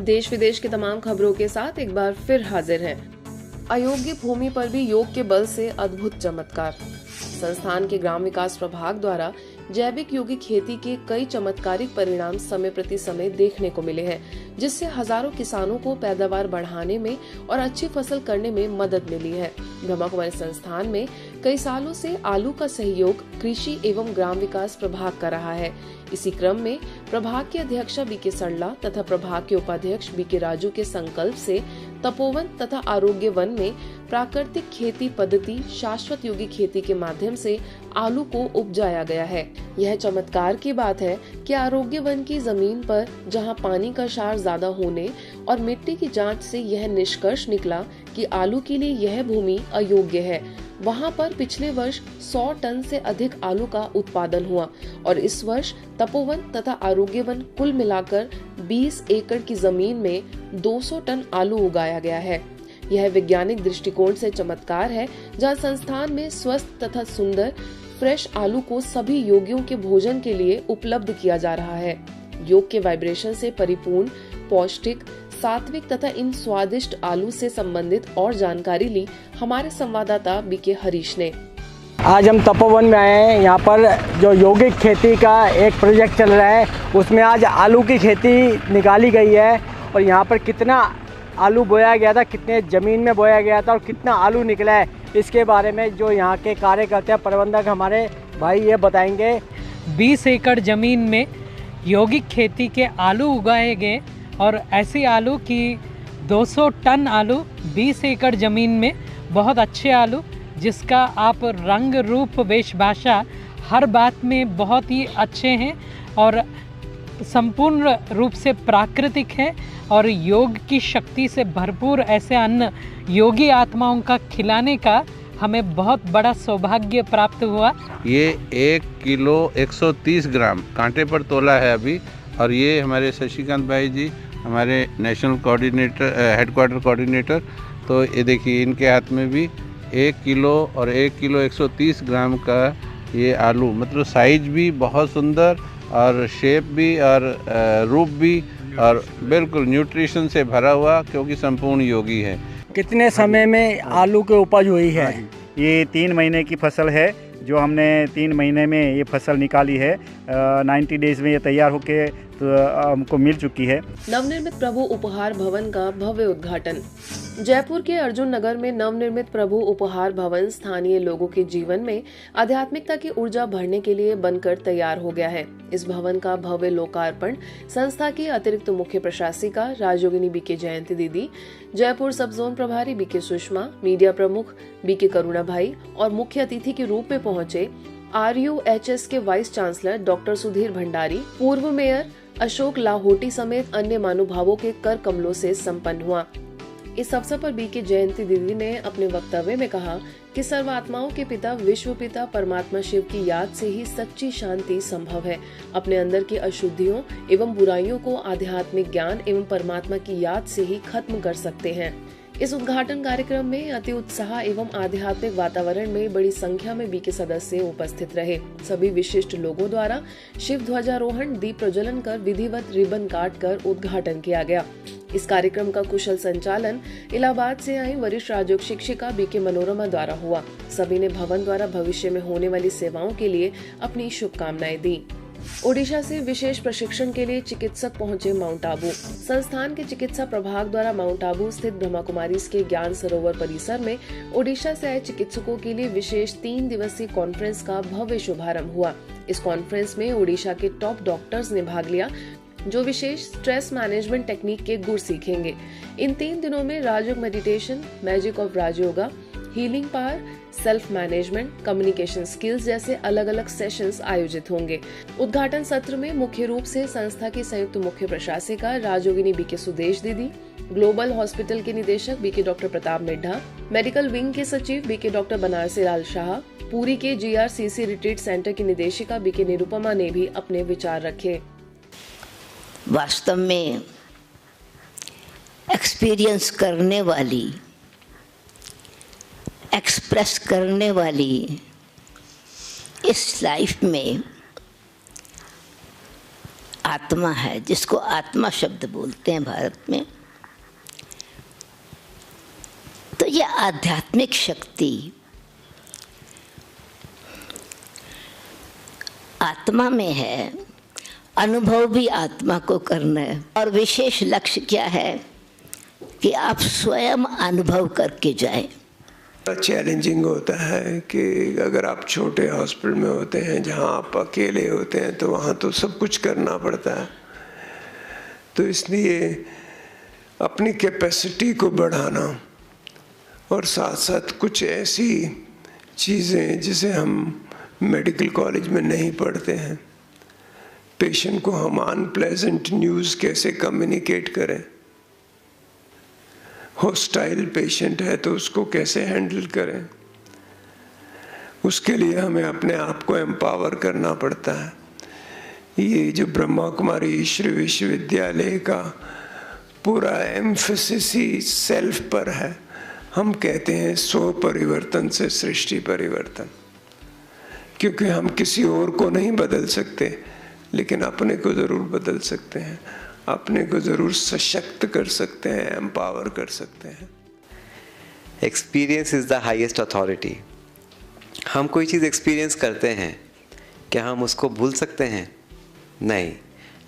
देश विदेश की तमाम खबरों के साथ एक बार फिर हाजिर हैं। अयोग्य भूमि पर भी योग के बल से अद्भुत चमत्कार। संस्थान के ग्राम विकास प्रभाग द्वारा जैविक योगिक खेती के कई चमत्कारिक परिणाम समय प्रति समय देखने को मिले हैं, जिससे हजारों किसानों को पैदावार बढ़ाने में और अच्छी फसल करने में मदद मिली है। ब्रह्मा कुमारी संस्थान में कई सालों से आलू का सहयोग कृषि एवं ग्राम विकास प्रभाग कर रहा है। इसी क्रम में प्रभाग के अध्यक्षा बीके सरला तथा प्रभाग के उपाध्यक्ष बीके राजू के संकल्प से तपोवन तथा आरोग्य वन में प्राकृतिक खेती पद्धति शाश्वत योगी खेती के माध्यम से आलू को उपजाया गया है। यह चमत्कार की बात है कि आरोग्य वन की जमीन पर जहां पानी का क्षार ज्यादा होने और मिट्टी की जांच से यह निष्कर्ष निकला कि आलू के लिए यह भूमि अयोग्य है, वहां पर पिछले वर्ष 100 टन से अधिक आलू का उत्पादन हुआ और इस वर्ष तपोवन तथा आरोग्य वन कुल मिलाकर 20 एकड़ की जमीन में 200 टन आलू उगाया गया है। यह वैज्ञानिक दृष्टिकोण से चमत्कार है, जहां संस्थान में स्वस्थ तथा सुंदर फ्रेश आलू को सभी योगियों के भोजन के लिए उपलब्ध किया जा रहा है। योग के वाइब्रेशन से परिपूर्ण, पौष्टिक, सात्विक तथा इन स्वादिष्ट आलू से संबंधित और जानकारी ली हमारे संवाददाता बीके हरीश ने। आज हम तपोवन में आए हैं। यहाँ पर जो यौगिक खेती का एक प्रोजेक्ट चल रहा है, उसमें आज आलू की खेती निकाली गई है और यहाँ पर कितना आलू बोया गया था, कितने ज़मीन में बोया गया था और कितना आलू निकला है, इसके बारे में जो यहाँ के कार्यकर्ता प्रबंधक हमारे भाई ये बताएंगे। 20 एकड़ ज़मीन में यौगिक खेती के आलू उगाए गए और ऐसे आलू की 200 टन आलू 20 एकड़ ज़मीन में, बहुत अच्छे आलू जिसका आप रंग रूप वेशभाषा हर बात में बहुत ही अच्छे हैं और संपूर्ण रूप से प्राकृतिक है और योग की शक्ति से भरपूर ऐसे अन्न योगी आत्माओं का खिलाने का हमें बहुत बड़ा सौभाग्य प्राप्त हुआ। ये 1 किलो 130 ग्राम कांटे पर तोला है अभी, और ये हमारे शशिकांत भाई जी हमारे नेशनल कोऑर्डिनेटर हेडक्वार्टर कोऑर्डिनेटर, तो ये देखिए इनके हाथ में भी 1 किलो और 1 किलो 130 ग्राम का ये आलू, मतलब साइज भी बहुत सुंदर और शेप भी और रूप भी और बिल्कुल न्यूट्रिशन से भरा हुआ, क्योंकि संपूर्ण योगी है। कितने समय में आलू की उपज हुई है? ये 3 महीने की फसल है, जो हमने 3 महीने में ये फसल निकाली है। 90 डेज में ये तैयार होके तो हमको मिल चुकी है। नवनिर्मित प्रभु उपहार भवन का भव्य उद्घाटन। जयपुर के अर्जुन नगर में नवनिर्मित प्रभु उपहार भवन स्थानीय लोगों के जीवन में आध्यात्मिकता की ऊर्जा भरने के लिए बनकर तैयार हो गया है। इस भवन का भव्य लोकार्पण संस्था की अतिरिक्त मुख्य प्रशासिका राजयोगिनी बीके जयंती दीदी, जयपुर सब जोन प्रभारी बीके सुषमा, मीडिया प्रमुख बीके करुणा भाई और मुख्य अतिथि के रूप में पहुंचे RUHS के vice chancellor doctor Sudhir Bhandari, पूर्व मेयर अशोक लाहोटी समेत अन्य महानुभावों के कर कमलों से संपन्न हुआ। इस अवसर पर बीके जयंती दीदी ने अपने वक्तव्य में कहा कि सर्वात्माओं के पिता विश्व पिता परमात्मा शिव की याद से ही सच्ची शांति संभव है। अपने अंदर की अशुद्धियों एवं बुराइयों को आध्यात्मिक ज्ञान एवं परमात्मा की याद से ही खत्म कर सकते हैं। इस उद्घाटन कार्यक्रम में अति उत्साह एवं आध्यात्मिक वातावरण में बड़ी संख्या में बीके सदस्य उपस्थित रहे। सभी विशिष्ट लोगों द्वारा शिव ध्वजारोहण, दीप प्रज्वलन कर विधिवत रिबन काट कर उद्घाटन किया गया। इस कार्यक्रम का कुशल संचालन इलाहाबाद से आई वरिष्ठ राजयोग शिक्षिका बीके मनोरमा द्वारा हुआ। सभी ने भवन द्वारा भविष्य में होने वाली सेवाओं के लिए अपनी शुभकामनाएं दी। ओडिशा से विशेष प्रशिक्षण के लिए चिकित्सक पहुंचे माउंट आबू। संस्थान के चिकित्सा प्रभाग द्वारा माउंट आबू स्थित ब्रह्मा कुमारीज के ज्ञान सरोवर परिसर में ओडिशा से आए चिकित्सकों के लिए विशेष 3 दिवसीय कॉन्फ्रेंस का भव्य शुभारंभ हुआ। इस कॉन्फ्रेंस में ओडिशा के टॉप डॉक्टर्स ने भाग लिया, जो विशेष स्ट्रेस मैनेजमेंट टेक्निक के गुर सीखेंगे। इन 3 दिनों में Rajyog meditation, magic of Rajyoga, healing power, self management, communication skills जैसे अलग अलग सेशंस आयोजित होंगे। उद्घाटन सत्र में मुख्य रूप से संस्था की संयुक्त मुख्य प्रशासिका राजयोगिनी बीके सुदेश दीदी, ग्लोबल हॉस्पिटल के निदेशक BK doctor Pratap Middha, medical wing के सचिव बीके डॉक्टर बनारसी लाल शाह, पूरी के GRCC रिट्रीट सेंटर की निदेशिका बीके निरुपमा ने भी अपने विचार रखे। वास्तव में एक्सपीरियंस करने वाली, एक्सप्रेस करने वाली इस लाइफ में आत्मा है, जिसको आत्मा शब्द बोलते हैं भारत में, तो ये आध्यात्मिक शक्ति आत्मा में है। अनुभव भी आत्मा को करना है, और विशेष लक्ष्य क्या है कि आप स्वयं अनुभव करके जाएं। चैलेंजिंग होता है कि अगर आप छोटे हॉस्पिटल में होते हैं जहां आप अकेले होते हैं तो वहां तो सब कुछ करना पड़ता है, तो इसलिए अपनी कैपेसिटी को बढ़ाना और साथ साथ कुछ ऐसी चीज़ें जिसे हम मेडिकल कॉलेज में नहीं पढ़ते हैं, पेशेंट को हम अनप्लेजेंट न्यूज़ कैसे कम्युनिकेट करें, हॉस्टाइल पेशेंट है तो उसको कैसे हैंडल करें, उसके लिए हमें अपने आप को एम्पावर करना पड़ता है। ये जो ब्रह्मा कुमारी ईश्वर विश्वविद्यालय का पूरा एम्फेसिस ही सेल्फ पर है। हम कहते हैं स्व परिवर्तन से सृष्टि परिवर्तन, क्योंकि हम किसी और को नहीं बदल सकते, लेकिन अपने को ज़रूर बदल सकते हैं, अपने को ज़रूर सशक्त कर सकते हैं, एम्पावर कर सकते हैं। Experience is the highest authority. हम कोई चीज़ एक्सपीरियंस करते हैं, क्या हम उसको भूल सकते हैं? नहीं।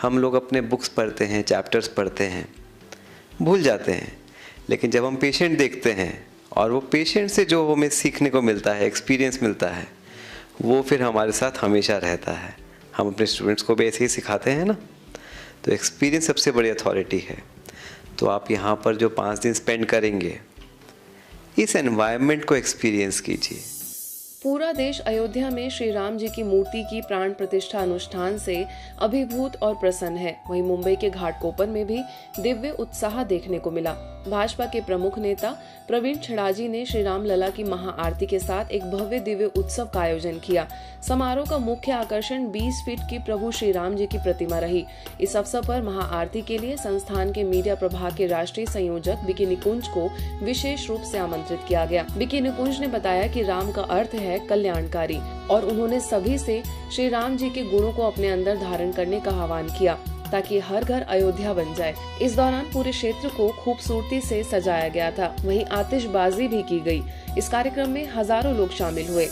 हम लोग अपने बुक्स पढ़ते हैं, चैप्टर्स पढ़ते हैं, भूल जाते हैं, लेकिन जब हम पेशेंट देखते हैं और वो पेशेंट से जो हमें सीखने को मिलता है, एक्सपीरियंस मिलता है, वो फिर हमारे साथ हमेशा रहता है। हम अपने स्टूडेंट्स को भी ऐसे ही सिखाते हैं ना। तो एक्सपीरियंस सबसे बड़ी अथॉरिटी है। तो आप यहाँ पर जो 5 दिन स्पेंड करेंगे, इस एनवायरनमेंट को एक्सपीरियंस कीजिए। पूरा देश अयोध्या में श्री राम जी की मूर्ति की प्राण प्रतिष्ठा अनुष्ठान से अभिभूत और प्रसन्न है। वहीं मुंबई के घाटकोपर में भी दिव्य उत्साह देखने को मिला। भाजपा के प्रमुख नेता प्रवीण छड़ाजी ने श्री राम लला की महाआरती के साथ एक भव्य दिव्य उत्सव का आयोजन किया। समारोह का मुख्य आकर्षण 20 फीट की प्रभु श्री राम जी की प्रतिमा रही। इस अवसर पर महाआरती के लिए संस्थान के मीडिया प्रभाग के राष्ट्रीय संयोजक बीके निकुंज को विशेष रूप से आमंत्रित किया गया। बीके निकुंज ने बताया कि राम का अर्थ है कल्याणकारी, और उन्होंने सभी से श्री राम जी के गुणों को अपने अंदर धारण करने का आह्वान किया ताकि हर घर अयोध्या बन जाए। इस दौरान पूरे क्षेत्र को खूबसूरती से सजाया गया था। वहीं आतिशबाजी भी की गई। इस कार्यक्रम में हजारों लोग शामिल हुए।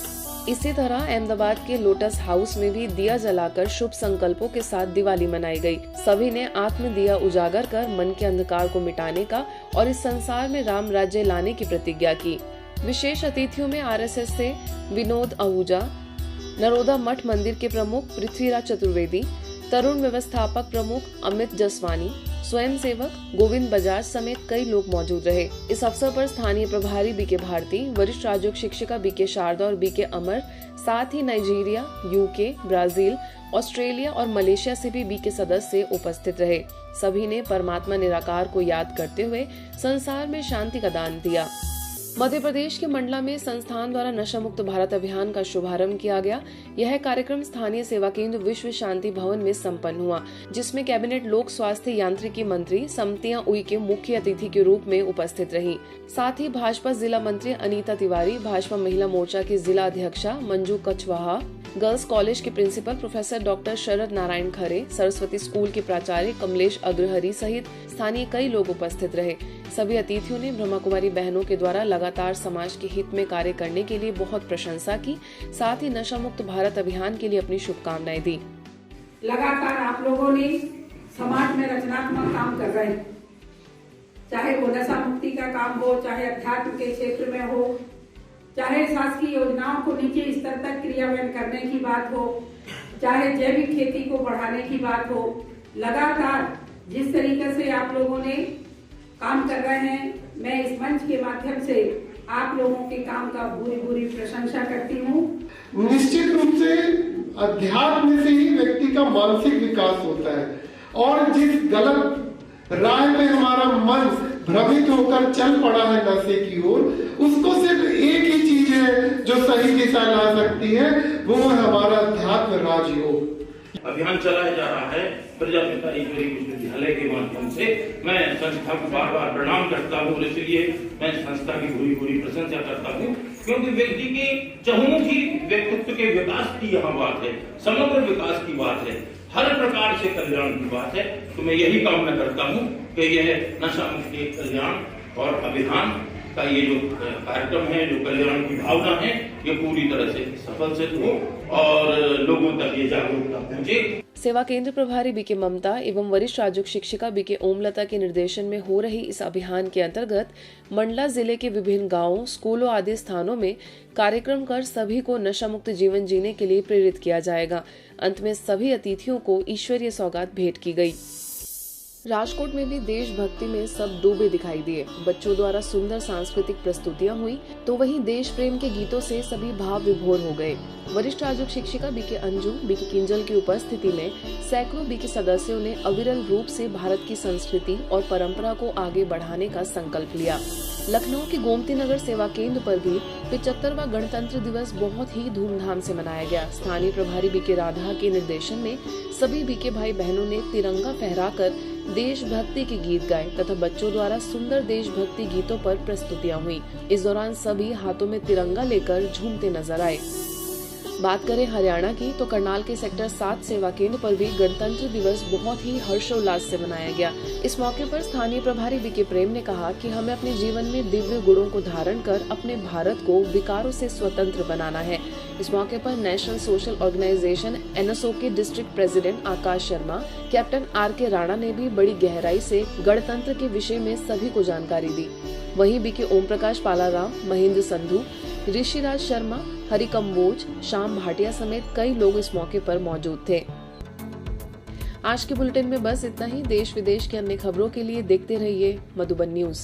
इसी तरह अहमदाबाद के लोटस हाउस में भी दिया जलाकर शुभ संकल्पों के साथ दिवाली मनाई गई। सभी ने आत्म दिया उजागर कर मन के अंधकार को मिटाने का और इस संसार में राम राज्य लाने की प्रतिज्ञा की। विशेष अतिथियों में आरएसएस से विनोद आहूजा, नरोदा मठ मंदिर के प्रमुख पृथ्वीराज चतुर्वेदी, तरुण व्यवस्थापक प्रमुख अमित जसवानी, स्वयं सेवक गोविंद बजाज समेत कई लोग मौजूद रहे। इस अवसर पर स्थानीय प्रभारी बीके भारती, वरिष्ठ राजयोग शिक्षिका बीके शारदा और बीके अमर, साथ ही नाइजीरिया, यूके, ब्राजील, ऑस्ट्रेलिया और मलेशिया से भी बीके सदस्य उपस्थित रहे। सभी ने परमात्मा निराकार को याद करते हुए संसार में शांति का दान दिया। मध्य प्रदेश के मंडला में संस्थान द्वारा नशा मुक्त भारत अभियान का शुभारंभ किया गया। यह कार्यक्रम स्थानीय सेवा केंद्र विश्व शांति भवन में संपन्न हुआ, जिसमें कैबिनेट लोक स्वास्थ्य यांत्रिकी मंत्री समतिया उई के मुख्य अतिथि के रूप में उपस्थित रही। साथ ही भाजपा जिला मंत्री अनीता तिवारी, भाजपा महिला मोर्चा की जिला अध्यक्षा मंजू कछवाहा, गर्ल्स कॉलेज के प्रिंसिपल प्रोफेसर डॉक्टर शरद नारायण खरे, सरस्वती स्कूल के प्राचार्य कमलेश अग्रहरी सहित स्थानीय कई लोग उपस्थित रहे। सभी अतिथियों ने ब्रह्मा कुमारी बहनों के द्वारा लगातार समाज के हित में कार्य करने के लिए बहुत प्रशंसा की। साथ ही नशा मुक्त भारत अभियान के लिए अपनी शुभकामनाएं दी। लगातार आप लोगों ने समाज में रचनात्मक काम कर रहे हैं, चाहे वो नशा मुक्ति का काम हो, चाहे अध्यात्म के क्षेत्र में हो, चाहे शासकीय योजनाओं को नीचे स्तर तक क्रियान्वयन करने की बात हो, चाहे जैविक खेती को बढ़ाने की बात हो। लगातार जिस तरीके से आप लोगों ने काम कर रहे हैं, मैं इस मंच के माध्यम से आप लोगों के काम का पूरी पूरी प्रशंसा करती हूँ। निश्चित रूप से अध्यात्म से ही व्यक्ति का मानसिक विकास होता है, और जिस गलत राह में हमारा मन भ्रमित होकर चल पड़ा है नशे की ओर, उसको सिर्फ एक ही चीज है जो सही दिशा ला सकती है, वो है हमारा अध्यात्म राजयोग। अभियान चलाया जा रहा है प्रजापिता ईश्वरी विश्वविद्यालय के माध्यम से। मैं संस्था को बार बार प्रणाम करता हूँ, और इसलिए मैं संस्था की पूरी पूरी प्रशंसा करता हूँ, क्योंकि व्यक्ति के चहुमुखी व्यक्तित्व के विकास की यहाँ बात है, समग्र विकास की बात है। हर प्रकार से कल्याण की बात है। तो मैं यही कामना करता हूँ कि यह नशा मुक्ति कल्याण और अभियान का ये जो कार्यक्रम है, जो कल्याण की भावना है, ये पूरी तरह से सफल सिद्ध हो और लोगों तक ये जागरूकता पहुंचे। सेवा केंद्र प्रभारी बीके ममता एवं वरिष्ठ राजक शिक्षिका बीके ओमलता के निर्देशन में हो रही इस अभियान के अंतर्गत मंडला जिले के विभिन्न गांवों, स्कूलों आदि स्थानों में कार्यक्रम कर सभी को नशा मुक्त जीवन जीने के लिए प्रेरित किया जाएगा। अंत में सभी अतिथियों को ईश्वरीय सौगात भेंट की गई। राजकोट में भी देशभक्ति में सब डूबे दिखाई दिए। बच्चों द्वारा सुंदर सांस्कृतिक प्रस्तुतियां हुई तो वहीं देश प्रेम के गीतों से सभी भाव विभोर हो गए। वरिष्ठ राजक शिक्षिका बीके अंजू, बीके किंजल की उपस्थिति में सैकड़ों बीके सदस्यों ने अविरल रूप से भारत की संस्कृति और परंपरा को आगे बढ़ाने का संकल्प लिया। लखनऊ के गोमती नगर सेवा केंद्र पर भी 75वां गणतंत्र दिवस बहुत ही धूमधाम से मनाया गया। स्थानीय प्रभारी बीके राधा के निर्देशन में सभी बीके भाई बहनों ने तिरंगा फहराकर देशभक्ति के गीत गाए तथा बच्चों द्वारा सुंदर देशभक्ति गीतों पर प्रस्तुतियां हुई। इस दौरान सभी हाथों में तिरंगा लेकर झूमते नजर आए। बात करें हरियाणा की तो करनाल के सेक्टर 7 सेवा केंद्र पर भी गणतंत्र दिवस बहुत ही हर्षोल्लास से मनाया गया। इस मौके पर स्थानीय प्रभारी बीके प्रेम ने कहा कि हमें अपने जीवन में दिव्य गुणों को धारण कर अपने भारत को विकारों से स्वतंत्र बनाना है। इस मौके पर नेशनल सोशल ऑर्गेनाइजेशन NSO के डिस्ट्रिक्ट प्रेसिडेंट आकाश शर्मा, कैप्टन RK राणा ने भी बड़ी गहराई से गणतंत्र के विषय में सभी को जानकारी दी। वहीं बीके ओम प्रकाश पालाराम, महेंद्र संधू, ऋषिराज शर्मा, हरि कंबोज, श्याम भाटिया समेत कई लोग इस मौके पर मौजूद थे। आज के बुलेटिन में बस इतना ही। देश विदेश की अन्य खबरों के लिए देखते रहिए मधुबन न्यूज।